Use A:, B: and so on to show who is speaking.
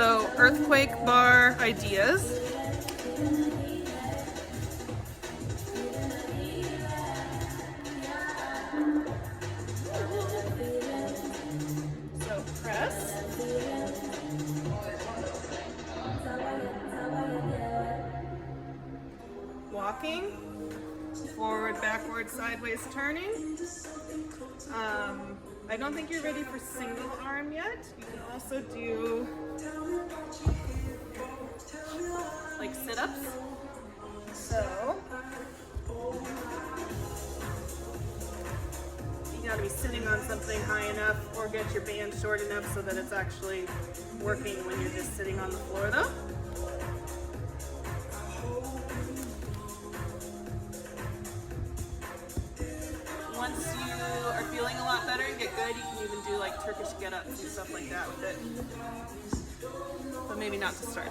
A: So earthquake bar ideas. So press. Walking. Forward, backward, sideways, turning. I don't think you're ready for single arm yet. You can also do like sit-ups. So you gotta be sitting on something high enough or get your band short enough so that it's actually working when you're just sitting on the floor though. Once you are feeling a lot better and get good, you can even do like Turkish get-ups and stuff like that with it. But maybe not to start.